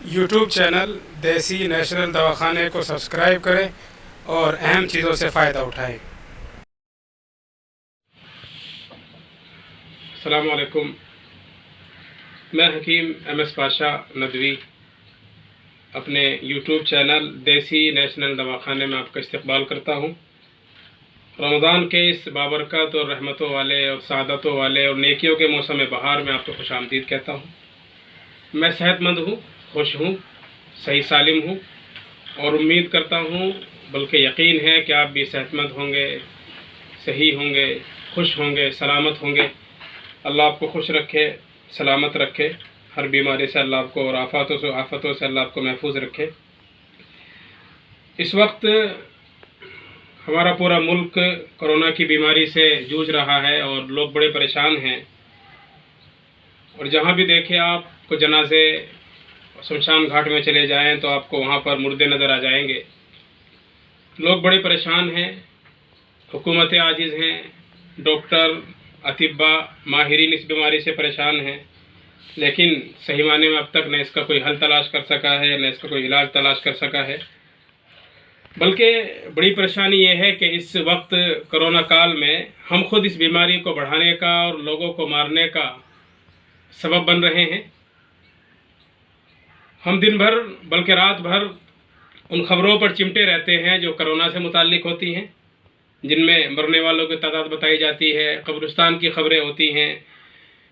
YouTube channel देसी national दवाखाने को सब्सक्राइब करें और अहम चीज़ों से फ़ायदा उठाएं। अस्सलामु अलैकुम। मैं हकीम एम.एस. पाशा नदवी अपने यूट्यूब चैनल देसी नेशनल दवाखाने में आपका इस्तकबाल करता हूँ। रमज़ान के इस बाबरकत और रहमतों वाले और सादतों वाले और नेकियों के मौसम बहार में आपको खुश आमदीद कहता हूँ। मैं सेहतमंद हूँ, खुश हूँ, सही सालिम हूँ और उम्मीद करता हूँ बल्कि यकीन है कि आप भी सेहतमंद होंगे, सही होंगे, खुश होंगे, सलामत होंगे। अल्लाह आपको खुश रखे, सलामत रखे, हर बीमारी से अल्लाह आपको और आफतों से अल्लाह आपको महफूज रखे। इस वक्त हमारा पूरा मुल्क कोरोना की बीमारी से जूझ रहा है और लोग बड़े परेशान हैं। और जहाँ भी देखें आपको जनाजे शमशान घाट में चले जाएं तो आपको वहाँ पर मुर्दे नज़र आ जाएंगे। लोग बड़े परेशान हैं, हुकूमतें आजिज़ हैं, डॉक्टर, अतिब्बा, माहिरीन इस बीमारी से परेशान हैं, लेकिन सही माने में अब तक न इसका कोई हल तलाश कर सका है, न इसका कोई इलाज तलाश कर सका है। बल्कि बड़ी परेशानी ये है कि इस वक्त कोरोना काल में हम खुद इस बीमारी को बढ़ाने का और लोगों को मारने का सबब बन रहे हैं। हम दिन भर बल्कि रात भर उन खबरों पर चिमटे रहते हैं जो कोरोना से मुताल्लिक होती हैं, जिनमें मरने वालों की तादाद बताई जाती है, कब्रिस्तान की खबरें होती हैं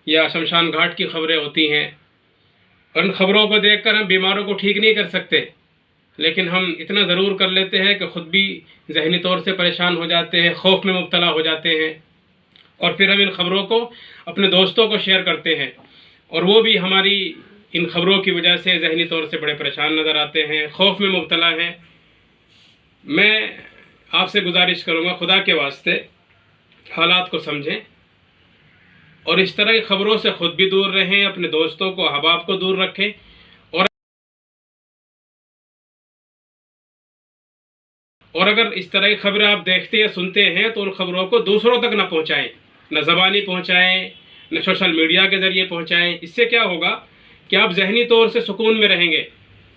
या शमशान घाट की खबरें होती हैं। और उन खबरों को देखकर हम बीमारों को ठीक नहीं कर सकते, लेकिन हम इतना ज़रूर कर लेते हैं कि ख़ुद भी ज़हनी तौर से परेशान हो जाते हैं, खौफ में मुब्तला हो जाते हैं और फिर हम इन खबरों को अपने दोस्तों को शेयर करते हैं और वो भी हमारी इन खबरों की वजह से ज़हनी तौर से बड़े परेशान नज़र आते हैं, खौफ में मुब्तला हैं। मैं आपसे गुजारिश करूँगा, खुदा के वास्ते हालात को समझें और इस तरह की खबरों से ख़ुद भी दूर रहें, अपने दोस्तों को, अहबाब को दूर रखें और अगर इस तरह की खबरें आप देखते या सुनते हैं तो उन खबरों को दूसरों तक न पहुँचाएँ, न ज़बानी पहुँचाएँ, न सोशल मीडिया के ज़रिए पहुँचाएँ। इससे क्या होगा कि आप ज़हनी तौर से सुकून में रहेंगे।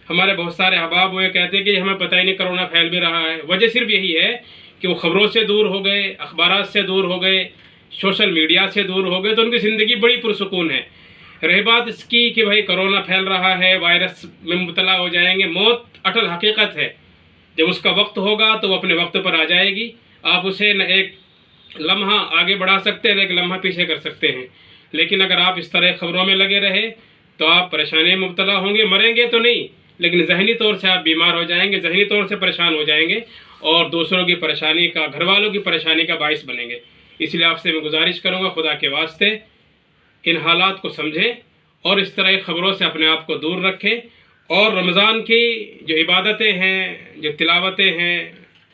हमारे बहुत सारे अहबाब हुए कहते हैं कि हमें पता ही नहीं कोरोना फैल भी रहा है। वजह सिर्फ यही है कि वो ख़बरों से दूर हो गए, अखबारात से दूर हो गए, सोशल मीडिया से दूर हो गए, तो उनकी ज़िंदगी बड़ी पुरसुकून है। रही बात इसकी कि भाई कोरोना फैल रहा है, वायरस में मुब्तला हो जाएंगे, मौत अटल हकीकत है। जब उसका वक्त होगा तो वो अपने वक्त पर आ जाएगी। आप उसे न एक लम्हा आगे बढ़ा सकते हैं, न एक लम्हा पीछे कर सकते हैं। लेकिन अगर आप इस तरह खबरों में लगे रहे तो आप परेशानी में मुब्तला होंगे, मरेंगे तो नहीं, लेकिन ज़हनी तौर से आप बीमार हो जाएंगे, ज़हनी तौर से परेशान हो जाएंगे और दूसरों की परेशानी का, घर वालों की परेशानी का बाइस बनेंगे। इसलिए आपसे मैं गुजारिश करूँगा, खुदा के वास्ते इन हालात को समझें और इस तरह की खबरों से अपने आप को दूर रखें। और रमज़ान की जो इबादतें हैं, जो तिलावतें हैं,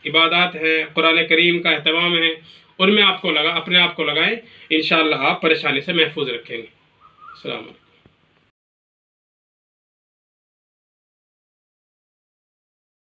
इबादत हैं, कुरान करीम का एहतमाम है, उनमें अपने आप को लगाएं। इंशाअल्लाह आप परेशानी से महफूज रखेंगे। अस्सलाम वालेकुम।